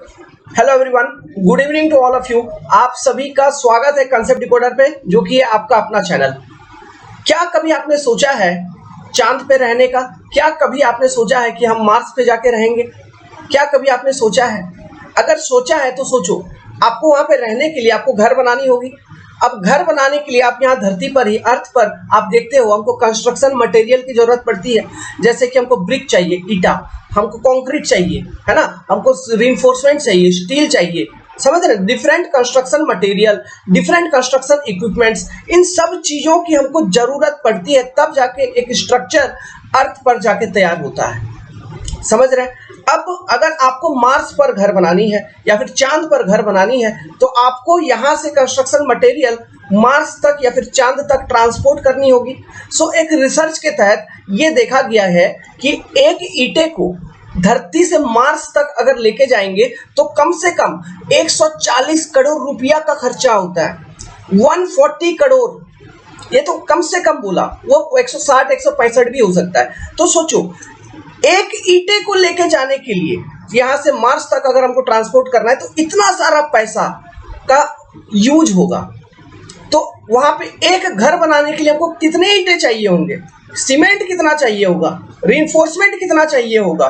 Hello everyone, good evening to all of you. आप सभी का स्वागत है कंसेप्ट डिकोडर पे, जो कि है आपका अपना चैनल। क्या कभी आपने सोचा है चांद पे रहने का? क्या कभी आपने सोचा है कि हम मार्स पे जाके रहेंगे? क्या कभी आपने सोचा है? अगर सोचा है तो सोचो, आपको वहां पे रहने के लिए आपको घर बनानी होगी। अब घर बनाने के लिए आप यहाँ धरती पर ही, अर्थ पर आप देखते हो, हमको कंस्ट्रक्शन मटेरियल की जरूरत पड़ती है। जैसे कि हमको ब्रिक चाहिए, ईटा, हमको कंक्रीट चाहिए, है ना, हमको रिइंफोर्समेंट चाहिए, स्टील चाहिए, समझ रहे? Different construction material, different construction equipments, इन सब चीजों की हमको जरूरत पड़ती है, तब जाके एक स्ट्रक्चर अर्थ पर जाके तैयार होता है। समझ रहे? अब अगर आपको मार्स पर घर बनानी है या फिर चांद पर घर बनानी है, तो आपको यहां से कंस्ट्रक्शन मटेरियल मार्स तक या फिर चांद तक ट्रांसपोर्ट करनी होगी। सो एक रिसर्च के तहत ये देखा गया है कि एक ईंटे को धरती से मार्स तक अगर लेके जाएंगे तो कम से कम 140 करोड़ रुपया का खर्चा होता है। 140 करोड़, ये तो कम से कम बोला, वो 160 165 भी हो सकता है। तो सोचो, एक ईंटे को लेके जाने के लिए यहां से मार्स तक अगर हमको ट्रांसपोर्ट करना है, तो इतना सारा पैसा का यूज होगा। तो वहां पे एक घर बनाने के लिए हमको कितने ईंटें चाहिए होंगे, सीमेंट कितना चाहिए होगा, रीइंफोर्समेंट कितना चाहिए होगा,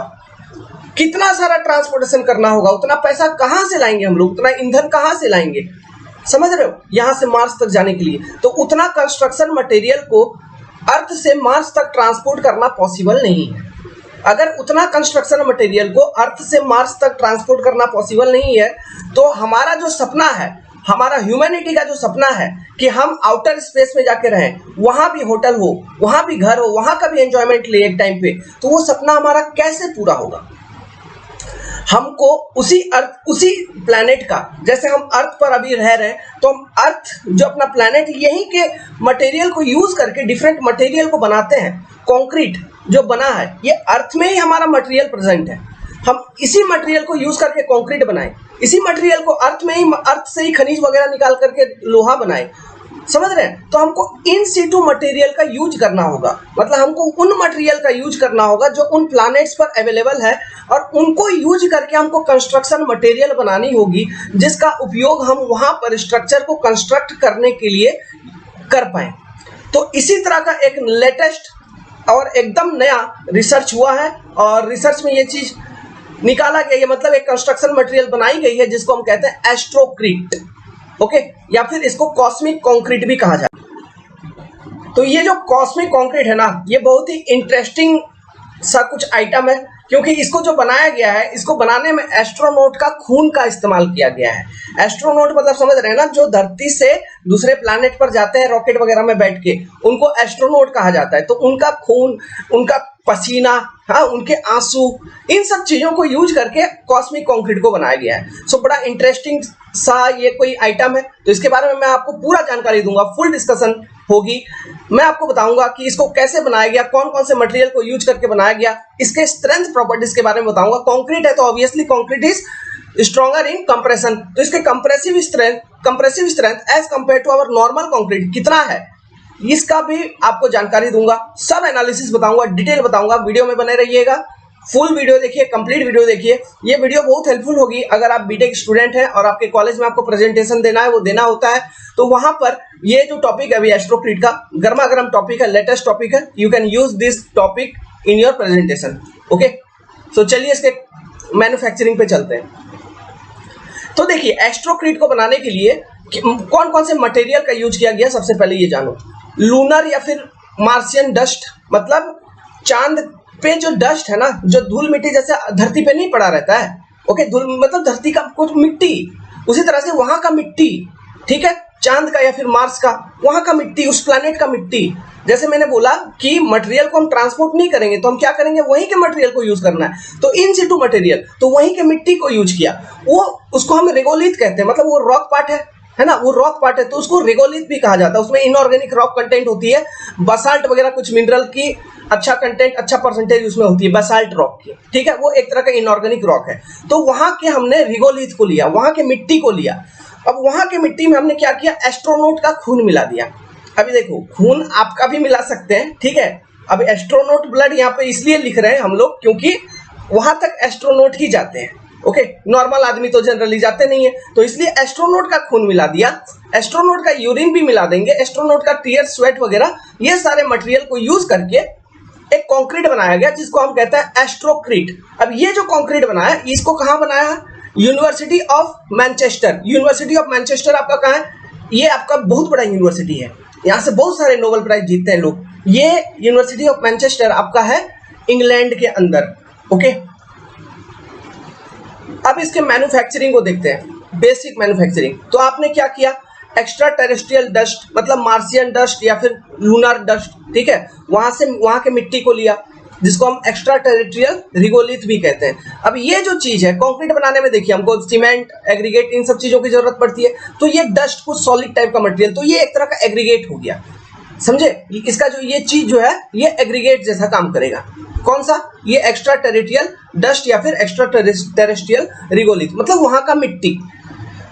कितना सारा ट्रांसपोर्टेशन करना होगा, उतना पैसा कहां से लाएंगे हम लोग, उतना ईंधन कहां से लाएंगे? समझ रहे हो? यहां से मार्स तक जाने के लिए तो उतना कंस्ट्रक्शन मटेरियल को अर्थ से मार्स तक ट्रांसपोर्ट करना पॉसिबल नहीं है। अगर उतना कंस्ट्रक्शन मटेरियल को अर्थ से मार्स तक ट्रांसपोर्ट करना पॉसिबल नहीं है, तो हमारा जो सपना है, हमारा ह्यूमैनिटी का जो सपना है कि हम आउटर स्पेस में जाके रहें, वहां भी होटल हो, वहां भी घर हो, वहां का भी एंजॉयमेंट ले एक टाइम पे, तो वो सपना हमारा कैसे पूरा होगा? हमको उसी प्लैनेट का, जैसे हम अर्थ पर अभी रह रहे हैं, तो हम अर्थ जो अपना प्लैनेट, यहीं के मटेरियल को यूज करके डिफरेंट मटेरियल को बनाते हैं। कंक्रीट जो बना है, ये अर्थ में ही हमारा मटेरियल प्रेजेंट है। हम इसी मटेरियल को यूज करके कंक्रीट बनाए, इसी मटेरियल को अर्थ से ही खनिज वगैरह निकाल करके लोहा बनाए। समझ रहे हैं? तो हमको इन सीटू मटेरियल का यूज करना होगा, मतलब हमको उन मटेरियल का यूज करना होगा जो उन प्लैनेट्स पर अवेलेबल है, और उनको यूज करके हमको कंस्ट्रक्शन मटेरियल बनानी होगी, जिसका उपयोग हम वहां पर स्ट्रक्चर को कंस्ट्रक्ट करने के लिए कर पाए। तो इसी तरह का एक लेटेस्ट और एकदम नया रिसर्च हुआ है, और रिसर्च में ये चीज निकाला गया है, मतलब एक कंस्ट्रक्शन मटेरियल बनाई गई है जिसको हम कहते हैं एस्ट्रोक्रीट, ओके, या फिर इसको कॉस्मिक कंक्रीट भी कहा जाता है। तो ये जो कॉस्मिक कंक्रीट है ना, ये बहुत ही इंटरेस्टिंग सा कुछ आइटम है, क्योंकि इसको जो बनाया गया है, इसको बनाने में एस्ट्रोनॉट का खून का इस्तेमाल किया गया है। एस्ट्रोनॉट मतलब समझ रहे हैं ना, जो धरती से दूसरे प्लैनेट पर जाते हैं रॉकेट वगैरह में बैठ के, उनको एस्ट्रोनॉट कहा जाता है। तो उनका खून, उनका पसीना, हाँ, उनके आंसू, इन सब चीजों को यूज करके कॉस्मिक कंक्रीट को बनाया गया है। सो बड़ा इंटरेस्टिंग सा ये कोई आइटम है, तो इसके बारे में मैं आपको पूरा जानकारी दूंगा, फुल डिस्कशन होगी। मैं आपको बताऊंगा कि इसको कैसे बनाया गया, कौन कौन से मटेरियल को यूज करके बनाया गया, इसके स्ट्रेंथ प्रॉपर्टीज के बारे में बताऊंगा। कंक्रीट है तो obviously concrete is stronger in compression, तो इसके compressive strength as compare to our normal concrete कितना है, इसका भी आपको जानकारी दूंगा, सब एनालिसिस बताऊंगा, डिटेल बताऊंगा। वीडियो में बने रहिएगा, फुल वीडियो देखिए, कंप्लीट वीडियो देखिए। ये वीडियो बहुत हेल्पफुल होगी अगर आप बीटेक स्टूडेंट हैं और आपके कॉलेज में आपको प्रेजेंटेशन देना है, वो देना होता है, तो वहां पर ये जो टॉपिक है अभी एस्ट्रोक्रीट का, गर्मा गर्म टॉपिक है, लेटेस्ट टॉपिक है, you can use this topic in your presentation. Okay, so चलिए इसके मैन्युफैक्चरिंग पे चलते हैं। तो देखिए, एस्ट्रोक्रीट को बनाने के लिए कौन कौन से मटेरियल का यूज किया गया, सबसे पहले ये जानो। लूनर या फिर मार्शियन डस्ट, मतलब चांद पे जो डस्ट है ना, जो धूल मिट्टी जैसे धरती पे नहीं पड़ा रहता है, ओके, धूल मतलब धरती का कुछ मिट्टी, उसी तरह से वहां का मिट्टी, ठीक है, चांद का या फिर मार्स का, वहां का मिट्टी, उस प्लैनेट का मिट्टी। जैसे मैंने बोला कि मटेरियल को हम ट्रांसपोर्ट नहीं करेंगे, तो हम क्या करेंगे, वहीं के मटेरियल को यूज करना है। तो इन सिटू मटेरियल, तो वहीं के मिट्टी को यूज किया, वो उसको हम रेगोलिथ कहते हैं, मतलब वो रॉक पार्ट है ना, वो रॉक पार्ट है, तो उसको रेगोलिथ भी कहा जाता है। उसमें इनऑर्गेनिक रॉक कंटेंट होती है, बसाल्ट वगैरह कुछ मिनरल की अच्छा कंटेंट, अच्छा परसेंटेज उसमें होती है बसाल्ट रॉक की, ठीक है, वो एक तरह का इनऑर्गेनिक रॉक है। तो वहां के हमने रिगोलिथ को लिया, वहां के मिट्टी को लिया। अब वहां के मिट्टी में हमने क्या किया, एस्ट्रोनॉट का खून मिला दिया। अभी देखो, खून आपका भी मिला सकते हैं, ठीक है। अब एस्ट्रोनॉट ब्लड यहाँ पे इसलिए लिख रहे हैं हम लोग, क्योंकि वहां तक एस्ट्रोनॉट ही जाते हैं, ओके, नॉर्मल आदमी तो जनरली जाते नहीं है, तो इसलिए एस्ट्रोनॉट का खून मिला दिया, एस्ट्रोनॉट का यूरिन भी मिला देंगे, एस्ट्रोनॉट का टीयर, स्वेट वगैरह, ये सारे मटेरियल को यूज करके एक कंक्रीट बनाया गया जिसको हम कहते हैं एस्ट्रोक्रीट। अब ये जो कंक्रीट बनाया, इसको कहाँ बनाया है? University of Manchester. University of Manchester आपका कहाँ है? ये आपका बहुत बड़ा यूनिवर्सिटी है, यहाँ से बहुत सारे नोबेल प्राइज जीतते हैं लोग। ये यूनिवर्सिटी ऑफ मैनचेस्टर आपका है इंग्लैंड के अंदर। ओके, अब इसके मैन्युफैक्चरिंग को देखते हैं, बेसिक मैन्युफैक्चरिंग। तो आपने क्या किया? एक्स्ट्रा टेरेस्ट्रियल डस्ट, मतलब मार्सियन डस्ट या फिर लूनर डस्ट, ठीक है, वहां के मिट्टी को लिया, जिसको हम एक्स्ट्रा टेरेस्ट्रियल रिगोलिथ भी कहते हैं। अब ये जो चीज है कंक्रीट बनाने में, देखिए हमको सीमेंट, एग्रीगेट, इन सब चीजों की जरूरत पड़ती है। तो ये डस्ट कुछ सॉलिड टाइप का मटेरियल, तो ये एक तरह का एग्रीगेट हो गया, समझे? इसका जो ये चीज जो है ये एग्रीगेट जैसा काम करेगा। कौन सा? ये एक्स्ट्रा टेरेस्ट्रियल डस्ट या फिर एक्स्ट्रा टेरेस्ट्रियल रिगोलिथ, मतलब वहां का मिट्टी।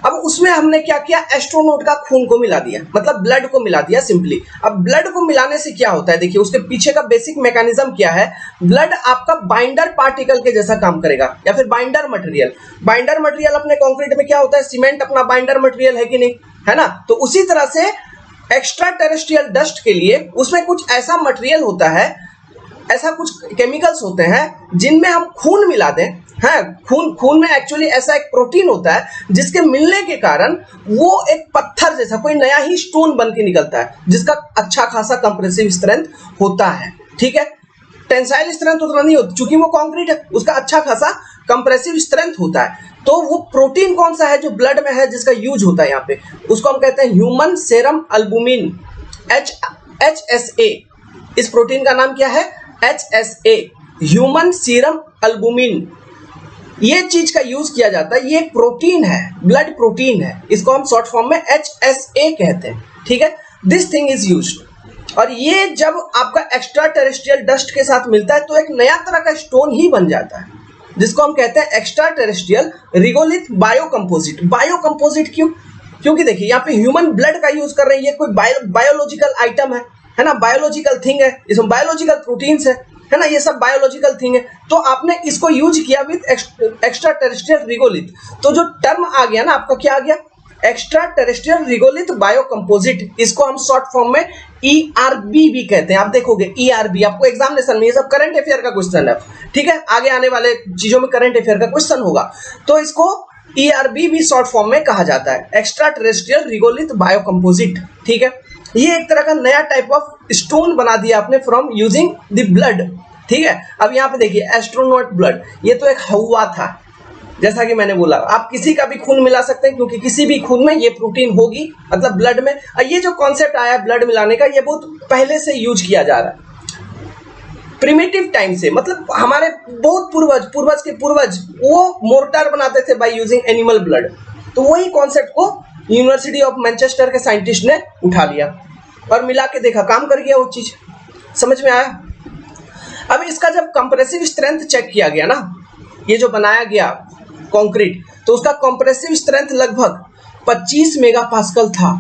अब उसमें हमने क्या किया? एस्ट्रोनॉट का खून को मिला दिया, मतलब ब्लड को मिला दिया सिंपली। अब ब्लड को मिलाने से क्या होता है, देखिए उसके पीछे का बेसिक मैकेनिज्म क्या है। ब्लड आपका बाइंडर पार्टिकल के जैसा काम करेगा, या फिर बाइंडर मटेरियल। बाइंडर मटेरियल अपने कंक्रीट में क्या होता है? सीमेंट अपना बाइंडर मटेरियल है कि नहीं, है ना? तो उसी तरह से एक्स्ट्रा टेरेस्ट्रियल डस्ट के लिए उसमें कुछ ऐसा मटेरियल होता है, ऐसा कुछ केमिकल्स होते हैं जिनमें हम खून मिला दें। हाँ, खून में एक्चुअली ऐसा एक प्रोटीन होता है जिसके मिलने के कारण वो एक पत्थर जैसा कोई नया ही स्टोन बन के निकलता है, जिसका अच्छा खासा कंप्रेसिव स्ट्रेंथ होता है, ठीक है। टेंसाइल स्ट्रेंथ उतना नहीं होता, चूंकि वो कंक्रीट है, उसका अच्छा खासा कंप्रेसिव स्ट्रेंथ होता है। तो वो प्रोटीन कौन सा है जो ब्लड में है, जिसका यूज होता है यहाँ पे, उसको हम कहते हैं ह्यूमन सेरम अल्बुमिन, HSA। इस प्रोटीन का नाम क्या है? HSA, human serum albumin. ये चीज का यूज किया जाता है, ये एक प्रोटीन है, ब्लड प्रोटीन है, इसको हम शॉर्ट फॉर्म में HSA कहते हैं, ठीक है। दिस थिंग इज यूज्ड, और ये जब आपका एक्स्ट्रा टेरेस्ट्रियल डस्ट के साथ मिलता है तो एक नया तरह का स्टोन ही बन जाता है, जिसको हम कहते हैं एक्स्ट्रा टेरेस्ट्रियल रिगोलिथ बायोकंपोजिट। बायोकंपोजिट क्यों? क्योंकि देखिए यहाँ पे ह्यूमन ब्लड का यूज कर रहे हैं, ये कोई बायोलॉजिकल आइटम है ना, बायोलॉजिकल थिंग है, इसमें बायोलॉजिकल प्रोटीन्स है ना, ये सब बायोलॉजिकल थिंग है। तो आपने इसको यूज किया विद एक्स्ट्रा टेरेस्ट्रियल रिगोलिथ, तो जो टर्म आ गया ना आपका, क्या आ गया? Extra terrestrial regolith biocomposite. इसको हम शॉर्ट फॉर्म में ERB भी कहते हैं। आप देखोगे ERB आपको एग्जामिनेशन में, ये सब करंट अफेयर का क्वेश्चन है, ठीक है, आगे आने वाले चीजों में करंट अफेयर का क्वेश्चन होगा। तो इसको ERB भी शॉर्ट फॉर्म में कहा जाता है, एक्स्ट्रा टेरेस्ट्रियल रिगोलिथ बायोकंपोजिट, ठीक है। ये एक तरह का नया टाइप ऑफ स्टोन बना दिया आपने फ्रॉम यूजिंग द ब्लड, ठीक है। अब यहाँ पे देखिए एस्ट्रोनॉट ब्लड, ये तो एक हवा था, जैसा कि मैंने बोला आप किसी का भी खून मिला सकते हैं, क्योंकि किसी भी खून में ये प्रोटीन होगी, मतलब ब्लड में। ये जो कॉन्सेप्ट आया है ब्लड मिलाने का, ये बहुत पहले से यूज किया जा रहा है, प्रिमिटिव टाइम से, मतलब हमारे बहुत पूर्वज के पूर्वज वो मोर्टार बनाते थे बाय यूजिंग एनिमल ब्लड। तो वही कॉन्सेप्ट को यूनिवर्सिटी ऑफ मैनचेस्टर के साइंटिस्ट ने उठा लिया और मिला के देखा, काम कर गया वो चीज, समझ में आया। अब इसका जब कंप्रेसिव स्ट्रेंथ चेक किया गया ना, ये जो बनाया गया कंक्रीट, तो उसका कंप्रेसिव स्ट्रेंथ लगभग 25 मेगापास्कल था।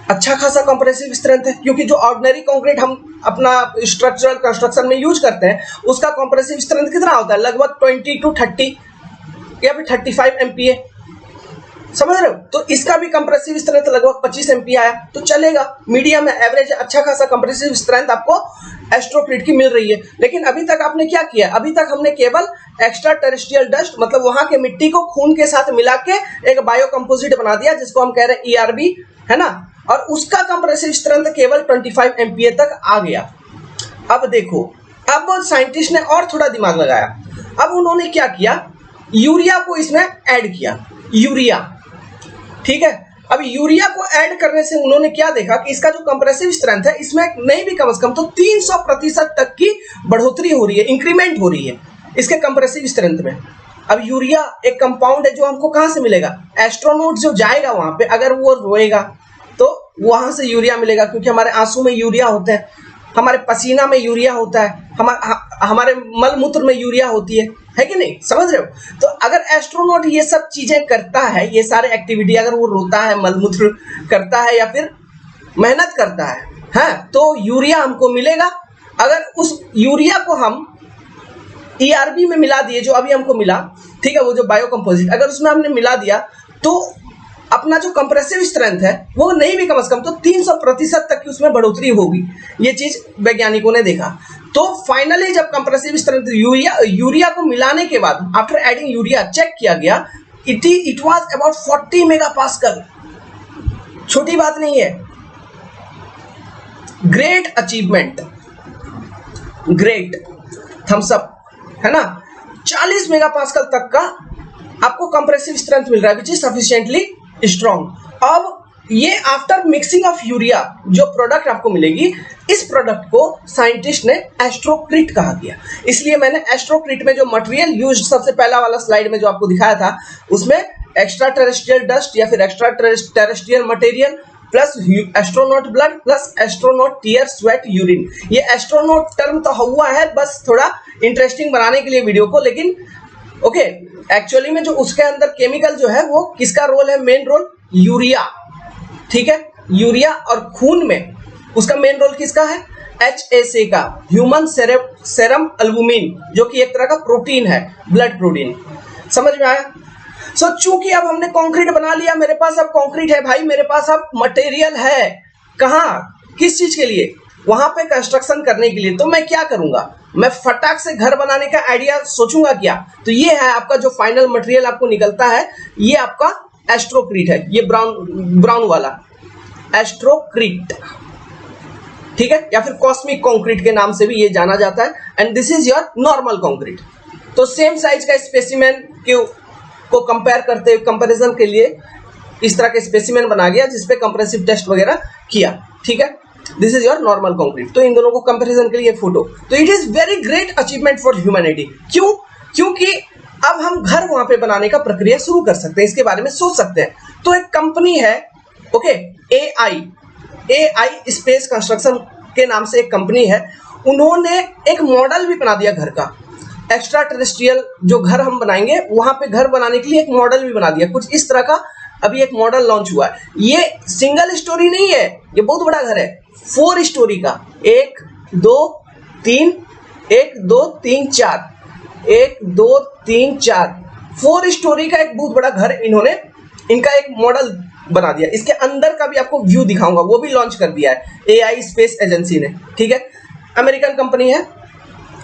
अच्छा खासा कंप्रेसिव स्ट्रेंथ है, क्योंकि जो ऑर्डिनरी कंक्रीट हम अपना स्ट्रक्चरल कंस्ट्रक्शन में यूज करते हैं, उसका कंप्रेसिव स्ट्रेंथ कितना होता है? लगभग 20 to 30 या फिर 35 MPa, समझ रहे हो। तो इसका भी कंप्रेसिव स्ट्रेंथ लगभग 25 MPa आया, तो चलेगा, मीडियम है, एवरेज, अच्छा खासा कंप्रेसिव स्ट्रेंथ आपको एस्ट्रोक्रीट की मिल रही है। लेकिन अभी तक आपने क्या किया? अभी तक हमने केवल एक्स्ट्रा टेरेस्ट्रियल डस्ट, मतलब वहां के मिट्टी को खून के साथ मिला के एक बायोकंपोजिट बना दिया, जिसको हम कह रहे हैं ERB, है ना, और उसका कंप्रेसिव स्ट्रेंथ केवल 25 MPa तक आ गया। अब देखो, अब साइंटिस्ट ने और थोड़ा दिमाग लगाया। अब उन्होंने क्या किया? यूरिया को इसमें ऐड किया, यूरिया, ठीक है। अब यूरिया को ऐड करने से उन्होंने क्या देखा कि इसका जो कंप्रेसिव स्ट्रेंथ है, इसमें नहीं भी कम से कम तो 300% तक की बढ़ोतरी हो रही है, इंक्रीमेंट हो रही है इसके कंप्रेसिव स्ट्रेंथ में। अब यूरिया एक कंपाउंड है जो हमको कहां से मिलेगा? एस्ट्रोनॉट जो जाएगा वहां पे, अगर वो रोएगा तो वहां से यूरिया मिलेगा, क्योंकि हमारे आंसू में यूरिया होते हैं, हमारे पसीना में यूरिया होता है, हमारे मल मूत्र में यूरिया होती है कि नहीं, समझ रहे हो। तो अगर एस्ट्रोनॉट ये सब चीजें करता है, ये सारे एक्टिविटी, अगर वो रोता है, मलमूत्र करता है या फिर मेहनत करता है, तो यूरिया हमको मिलेगा। अगर उस यूरिया को हम ERB में मिला दिए, जो अभी हमको मिला, ठीक है, वो जो बायो कंपोजिट, अगर उसमें हमने मिला दिया तो अपना जो कंप्रेसिव स्ट्रेंथ है वो नहीं भी कम से कम तो 300% तक की उसमें बढ़ोतरी होगी। ये चीज वैज्ञानिकों ने देखा। तो फाइनली जब कंप्रेसिव स्ट्रेंथ यूरिया को मिलाने के बाद आफ्टर एडिंग यूरिया चेक किया गया, इट वाज अबाउट 40 मेगापास्कल। छोटी बात नहीं है, great achievement, great thumbs up, है ना। 40 मेगापास्कल तक का आपको कंप्रेसिव स्ट्रेंथ मिल रहा है, विच इज सफिशिएंटली स्ट्रॉन्ग। अब ये आफ्टर मिक्सिंग ऑफ यूरिया जो प्रोडक्ट आपको मिलेगी, इस प्रोडक्ट को साइंटिस्ट ने एस्ट्रोक्रिट कहा गया। इसलिए मैंने एस्ट्रोक्रिट में जो मटेरियल यूज्ड, सबसे पहला वाला स्लाइड में जो आपको दिखाया था, उसमें एक्स्ट्रा टेरेस्ट्रियल डस्ट या फिर extra terrestrial material plus astronaut blood plus astronaut tear sweat urine. ये एस्ट्रोनॉट टर्म तो हुआ है बस थोड़ा इंटरेस्टिंग बनाने के लिए वीडियो को, लेकिन ओके, एक्चुअली में जो उसके अंदर केमिकल जो है वो किसका रोल है, मेन रोल यूरिया, ठीक है, यूरिया। और खून में उसका मेन रोल किसका है, HSA का, ह्यूमन सेरम एल्बुमिन, जो कि एक तरह का प्रोटीन है, ब्लड प्रोटीन। समझ में आया। सो चूंकि अब हमने कंक्रीट बना लिया, मेरे पास अब कंक्रीट है भाई, मेरे पास अब मटेरियल है, कहाँ, किस चीज के लिए, वहां पे कंस्ट्रक्शन करने के लिए। तो मैं क्या करूंगा, मैं फटाक से घर बनाने का आइडिया सोचूंगा क्या, तो ये है आपका जो फाइनल मटेरियल आपको निकलता है, ये आपका एस्ट्रोक्रीट है, ये ब्राउन वाला एस्ट्रोक्रीट, ठीक है, या फिर कॉस्मिक कंक्रीट के नाम से भी ये जाना जाता है। And this is your normal concrete. तो सेम साइज का स्पेसिमेन को कंपेयर करते हुए, कंपैरिजन के लिए इस तरह के स्पेसिमेन बना गया जिसपे कंप्रेसिव टेस्ट वगैरह किया, ठीक है। This is your normal concrete. तो इन दोनों को कंपैरिजन के लिए फोटो, तो it is very great achievement for humanity. क्यों, क्योंकि अब हम घर वहां पे बनाने का प्रक्रिया शुरू कर सकते हैं, इसके बारे में सोच सकते हैं। तो एक कंपनी है, ओके, AI स्पेस कंस्ट्रक्शन के नाम से एक कंपनी है, उन्होंने एक मॉडल भी बना दिया घर का। एक्स्ट्रा टेरेस्ट्रियल जो घर हम बनाएंगे वहां पे घर बनाने के लिए एक मॉडल भी बना दिया, कुछ इस तरह का। अभी एक मॉडल लॉन्च हुआ है, ये सिंगल स्टोरी नहीं है, ये बहुत बड़ा घर है, 4 स्टोरी का, 1 2 3 1 2 3 4 1 2 3 4 4 स्टोरी का एक बहुत बड़ा घर इन्होंने, इनका एक मॉडल बना दिया। इसके अंदर का भी आपको व्यू दिखाऊंगा, वो भी लॉन्च कर दिया है AI स्पेस एजेंसी ने, ठीक है। अमेरिकन कंपनी है,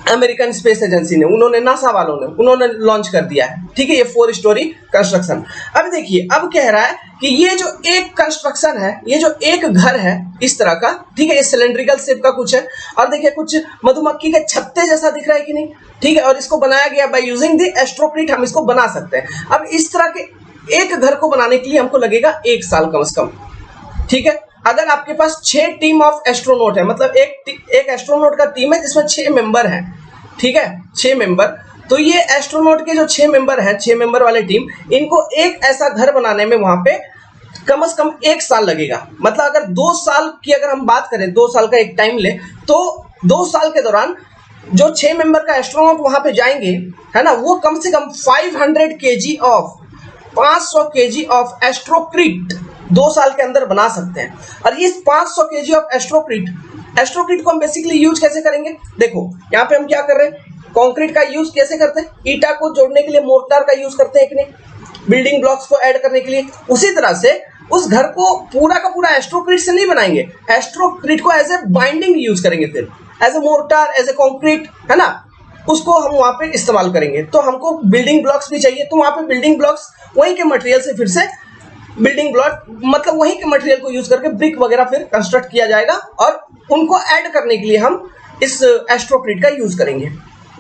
अमेरिकन स्पेस एजेंसी ने, उन्होंने, नासा वालों ने, उन्होंने लॉन्च कर दिया है, ठीक है, ये 4 स्टोरी कंस्ट्रक्शन। अब देखिए, अब कह रहा है कि ये जो एक कंस्ट्रक्शन है, ये जो एक घर है इस तरह का, ठीक है, ये सिलेंड्रिकल शेप का कुछ है, और देखिए कुछ मधुमक्खी के छत्ते जैसा दिख रहा है कि नहीं, ठीक है, और इसको बनाया गया बाय यूजिंग द एस्ट्रोक्रिट, हम इसको बना सकते हैं। अब इस तरह के एक घर को बनाने के लिए हमको लगेगा 1 साल कम से कम, ठीक है। अगर आपके पास 6 टीम ऑफ एस्ट्रोनॉट है, मतलब एक एस्ट्रोनॉट का टीम है जिसमें 6 मेंबर हैं, ठीक है, 6 मेंबर, तो ये एस्ट्रोनॉट के जो 6 मेंबर हैं, 6 मेंबर वाले टीम, इनको एक ऐसा घर बनाने में वहां पे कम से कम 1 साल लगेगा। मतलब अगर 2 साल की अगर हम बात करें, 2 साल का एक टाइम ले, तो 2 साल के दौरान जो 6 मेंबर का एस्ट्रोनॉट वहां पे जाएंगे, है ना, वो कम से कम 500 केजी ऑफ एस्ट्रोक्रिट 2 साल के अंदर बना सकते हैं। और ये 500 केजी ऑफ एस्ट्रोक्रिट को हम बेसिकली यूज कैसे करेंगे, देखो यहाँ पे हम क्या कर रहे हैं, कंक्रीट का यूज कैसे करते हैं, ईटा को जोड़ने के लिए मोर्टार का यूज करते हैं कि नहीं, बिल्डिंग ब्लॉक्स को ऐड करने के लिए। उसी तरह से उस घर को पूरा का पूरा एस्ट्रोक्रिट से नहीं बनाएंगे, एस्ट्रोक्रिट को एज ए बाइंडिंग यूज करेंगे, फिर as a mortar, as a concrete, है ना, उसको हम वहां पे इस्तेमाल करेंगे। तो हमको बिल्डिंग ब्लॉक्स भी चाहिए, तो वहां पे बिल्डिंग ब्लॉक्स वहीं के मटेरियल से, फिर से बिल्डिंग ब्लॉक मतलब वहीं के मटेरियल को यूज करके ब्रिक वगैरह फिर कंस्ट्रक्ट किया जाएगा, और उनको ऐड करने के लिए हम इस एस्ट्रोक्रिट का यूज करेंगे।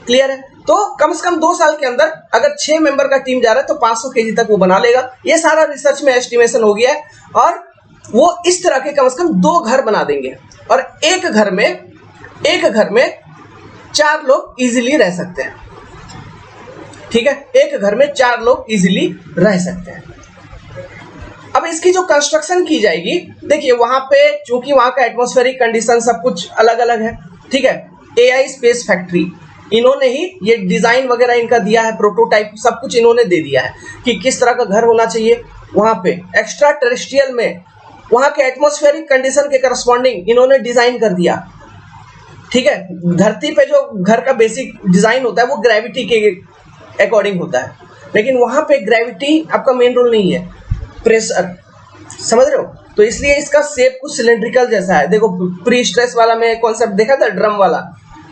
क्लियर है। तो कम से कम 2 साल के अंदर अगर 6 मेंबर का टीम जा रहा है तो 500 केजी तक वो बना लेगा। ये सारा रिसर्च में एस्टिमेशन हो गया है, और वो इस तरह के कम से कम 2 घर बना देंगे, और एक घर में 4 लोग इजीली रह सकते हैं। ठीक है, एक घर में 4 लोग इजीली रह सकते हैं। अब इसकी जो कंस्ट्रक्शन की जाएगी, देखिए वहां पे चूंकि वहां का एटमॉस्फेरिक कंडीशन सब कुछ अलग अलग है, ठीक है। AI स्पेस फैक्ट्री इन्होंने ही ये डिजाइन वगैरह इनका दिया है, प्रोटोटाइप सब कुछ इन्होंने दे दिया है कि किस तरह का घर होना चाहिए वहां पे। एक्स्ट्रा टेरेस्ट्रियल में वहां के एटमॉस्फेरिक कंडीशन के करस्पॉन्डिंग इन्होंने डिजाइन कर दिया, ठीक है। धरती पे जो घर का बेसिक डिजाइन होता है वो ग्रेविटी के अकॉर्डिंग होता है, लेकिन वहां पे ग्रेविटी आपका मेन रोल नहीं है, प्रेशर, समझ रहे हो। तो इसलिए इसका शेप कुछ सिलेंड्रिकल जैसा है। देखो प्री स्ट्रेस वाला में कॉन्सेप्ट देखा था, ड्रम वाला।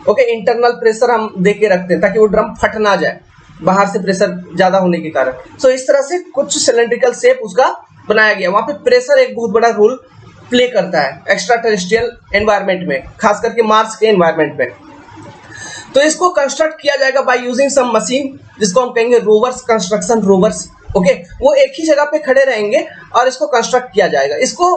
ओके, इंटरनल प्रेशर हम दे के रखते हैं ताकि वो ड्रम फट ना जाए बाहर से प्रेशर ज्यादा होने के कारण। सो इस तरह से कुछ सिलेंड्रिकल शेप उसका बनाया गया। वहां पे प्रेशर एक बहुत बड़ा रोल प्ले करता है एक्स्ट्रा टेरेस्ट्रियल एनवायरनमेंट में, खास करके मार्स के एनवायरनमेंट में। तो इसको कंस्ट्रक्ट किया जाएगा बाय यूजिंग सम मशीन, जिसको हम कहेंगे रोवर्स, कंस्ट्रक्शन रोवर्स। ओके, वो एक ही जगह पे खड़े रहेंगे और इसको कंस्ट्रक्ट किया जाएगा। इसको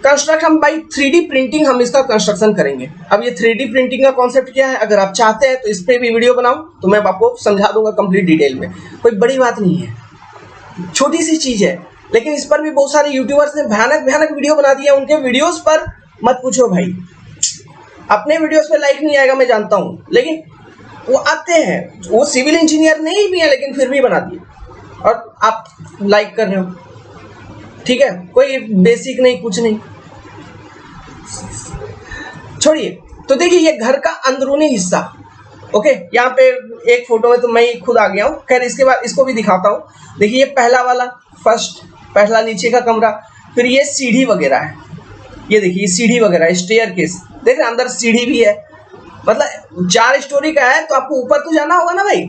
कंस्ट्रक्ट हम बाई 3D प्रिंटिंग हम इसका कंस्ट्रक्शन करेंगे। अब ये 3D प्रिंटिंग का कॉन्सेप्ट क्या है, अगर आप चाहते हैं तो इस पे भी वीडियो बनाऊं तो मैं आपको समझा दूंगा कंप्लीट डिटेल में। कोई बड़ी बात नहीं है, छोटी सी चीज है, लेकिन इस पर भी बहुत सारे यूट्यूबर्स ने भयानक भयानक वीडियो बना दिया। उनके वीडियोस पर मत पूछो भाई, अपने वीडियोस पे लाइक नहीं आएगा मैं जानता हूं, लेकिन वो आते हैं, वो सिविल इंजीनियर नहीं भी है लेकिन फिर भी बना दिए और आप लाइक कर रहे हो। ठीक है, कोई बेसिक नहीं, कुछ नहीं, छोड़िए। तो देखिए ये घर का अंदरूनी हिस्सा। ओके, यहाँ पे एक फोटो में तो मैं ही खुद आ गया हूँ। खैर इसके बाद इसको भी दिखाता हूँ। देखिए ये पहला वाला, फर्स्ट पहला नीचे का कमरा, फिर ये सीढ़ी वगैरह है। ये देखिए सीढ़ी वगैरह, स्टेयर केस, देख रहे अंदर सीढ़ी भी है। मतलब 4 स्टोरी का है तो आपको ऊपर तो जाना होगा ना भाई।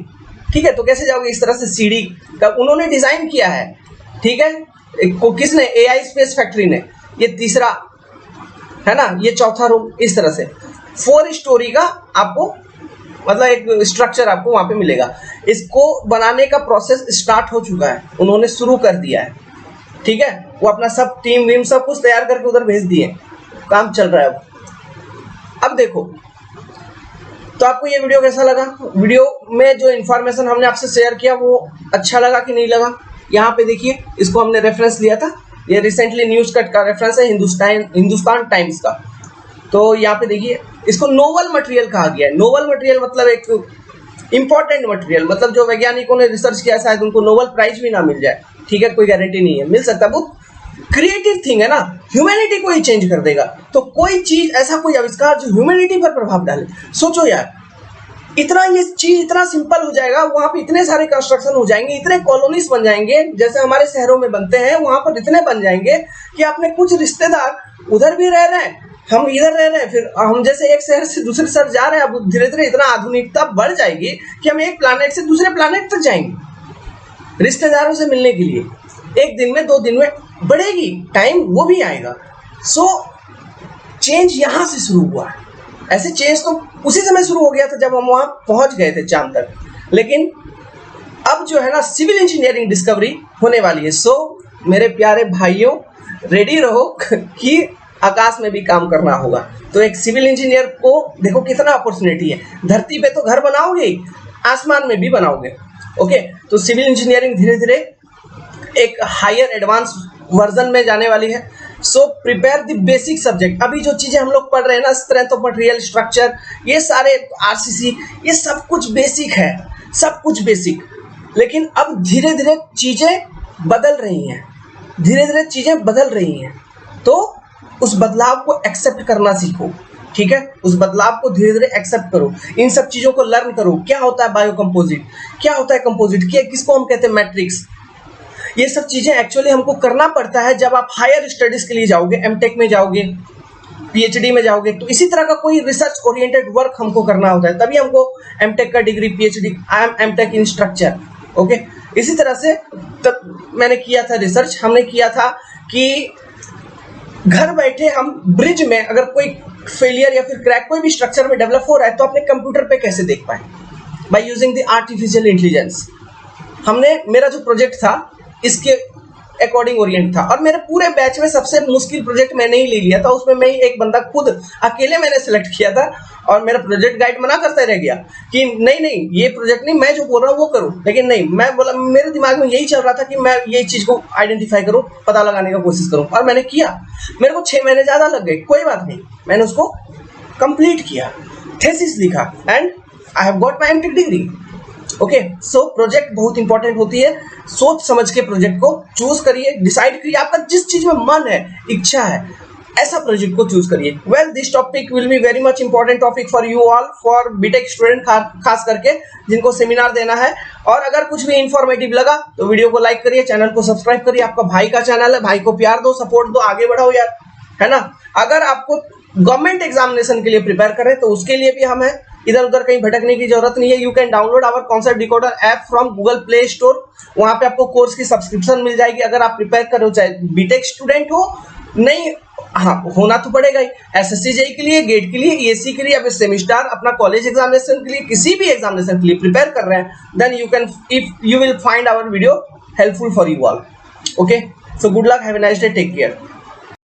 ठीक है, तो कैसे जाओगे, इस तरह से सीढ़ी का उन्होंने डिजाइन किया है। ठीक है, किसने, AI स्पेस फैक्ट्री ने। ये तीसरा है ना, ये चौथा रूम। इस तरह से 4 स्टोरी का आपको मतलब एक स्ट्रक्चर आपको वहां पे मिलेगा। इसको बनाने का प्रोसेस स्टार्ट हो चुका है, उन्होंने शुरू कर दिया है। ठीक है, वो अपना सब टीम वीम सब कुछ तैयार करके उधर भेज दिए, काम चल रहा है अब देखो, तो आपको ये वीडियो कैसा लगा? वीडियो में जो इन्फॉर्मेशन हमने आपसे शेयर किया वो अच्छा लगा कि नहीं लगा? यहाँ पे देखिए, इसको हमने रेफरेंस लिया था, ये रिसेंटली न्यूज कट का रेफरेंस है, हिंदुस्तान टाइम्स का। तो यहाँ पे देखिए, इसको नोवल मटेरियल कहा गया है। नोवल मटेरियल मतलब एक इंपॉर्टेंट मटेरियल, मतलब जो वैज्ञानिकों ने रिसर्च किया शायद उनको नोबेल प्राइज भी ना मिल जाए। ठीक है, कोई गारंटी नहीं है, मिल सकता है। बहुत क्रिएटिव थिंग है ना, ह्यूमैनिटी को ही चेंज कर देगा। तो कोई चीज, ऐसा कोई आविष्कार जो ह्यूमैनिटी पर प्रभाव डाले, सोचो यार, इतना ये चीज इतना सिंपल हो जाएगा, वहां पे इतने सारे कंस्ट्रक्शन हो जाएंगे, इतने कॉलोनीज बन जाएंगे जैसे हमारे शहरों में बनते हैं, वहां पर इतने बन जाएंगे कि अपने कुछ रिश्तेदार उधर भी रह रहे हैं, हम इधर रह रहे हैं, फिर हम जैसे एक शहर से दूसरे शहर जा रहे हैं। अब धीरे धीरे इतना आधुनिकता बढ़ जाएगी कि हम एक प्लैनेट से दूसरे प्लैनेट तक जाएंगे रिश्तेदारों से मिलने के लिए। 1 दिन में 2 दिन में बढ़ेगी टाइम, वो भी आएगा। सो चेंज यहां से शुरू हुआ है। ऐसे चेंज तो उसी समय शुरू हो गया था जब हम वहां पहुंच गए थे चांद तक, लेकिन अब जो है ना सिविल इंजीनियरिंग डिस्कवरी होने वाली है। सो मेरे प्यारे भाइयों, रेडी रहो कि आकाश में भी काम करना होगा। तो एक सिविल इंजीनियर को देखो कितना अपॉर्चुनिटी है, धरती पे तो घर बनाओगे, आसमान में भी बनाओगे। ओके, तो सिविल इंजीनियरिंग धीरे धीरे एक हायर एडवांस वर्जन में जाने वाली है। So prepare the basic subject. अभी जो चीजें हम लोग पढ़ रहे हैं ना, स्ट्रेंथ ऑफ मटेरियल, स्ट्रक्चर, ये सारे आरसीसी, ये सब कुछ बेसिक है, सब कुछ बेसिक। लेकिन अब धीरे धीरे चीजें बदल रही हैं, धीरे धीरे चीजें बदल रही हैं। तो उस बदलाव को एक्सेप्ट करना सीखो। ठीक है, उस बदलाव को धीरे धीरे एक्सेप्ट करो, इन सब चीजों को लर्न करो। क्या होता है बायो कंपोजिट, क्या होता है कंपोजिट, क्या किसको हम कहते हैं मैट्रिक्स। ये सब चीजें एक्चुअली हमको करना पड़ता है जब आप हायर स्टडीज के लिए जाओगे, एमटेक में जाओगे, पीएचडी में जाओगे, तो इसी तरह का कोई रिसर्च ओरिएंटेड वर्क हमको करना होता है, तभी हमको एमटेक का degree, PhD, I am MTech in structure. Okay, इसी तरह से तब मैंने किया था रिसर्च, हमने किया था कि घर बैठे हम ब्रिज में अगर कोई फेलियर या फिर क्रैक कोई भी स्ट्रक्चर में डेवलप हो रहा है तो अपने कंप्यूटर पे कैसे देख पाए, by using the artificial intelligence. हमने, मेरा जो प्रोजेक्ट था इसके अकॉर्डिंग ओरिएंट था, और मेरे पूरे बैच में सबसे मुश्किल प्रोजेक्ट मैंने ही ले लिया था। उसमें मैं ही एक बंदा खुद अकेले मैंने सिलेक्ट किया था, और मेरा प्रोजेक्ट गाइड मना करता रह गया कि नहीं नहीं ये प्रोजेक्ट नहीं, मैं जो बोल रहा हूँ वो करूँ। लेकिन नहीं, मैं बोला, मेरे दिमाग में यही चल रहा था कि मैं ये चीज को आइडेंटिफाई करूँ, पता लगाने का कोशिश करूँ, और मैंने किया। मेरे को 6 महीने ज्यादा लग गए, कोई बात नहीं, मैंने उसको कंप्लीट किया, थीसिस लिखा, and I have got my MTech degree. Okay, so project बहुत इंपॉर्टेंट होती है। सोच समझ के प्रोजेक्ट को चूज करिए, डिसाइड करिए, आपका जिस चीज में मन है, इच्छा है, ऐसा प्रोजेक्ट को चूज करिए। Well this topic will be very much important topic for you all, for BTech student खास करके जिनको सेमिनार देना है। और अगर कुछ भी इंफॉर्मेटिव लगा तो वीडियो को लाइक करिए, चैनल को सब्सक्राइब करिए। आपका भाई का चैनल है, भाई को प्यार दो, सपोर्ट दो, आगे बढ़ाओ यार, है ना। अगर आपको गवर्नमेंट एग्जामिनेशन के लिए प्रिपेयर करें तो उसके लिए भी हम है, इधर उधर कहीं भटकने की जरूरत नहीं है। You can download our concept decoder app from Google Play Store. वहां पे आपको कोर्स की सब्सक्रिप्शन मिल जाएगी। अगर आप प्रिपेयर करो, चाहे बीटेक स्टूडेंट हो, नहीं हाँ होना तो पड़ेगा ही, एसएससी जेई के लिए, गेट के लिए, ईएससी के लिए, अब सेमिस्टर अपना कॉलेज एग्जामिनेशन के लिए, किसी भी एग्जामिनेशन के लिए प्रिपेयर कर रहे हैं, then you can, if you will find our video helpful for you all. Okay, so good luck, have a nice day, take care.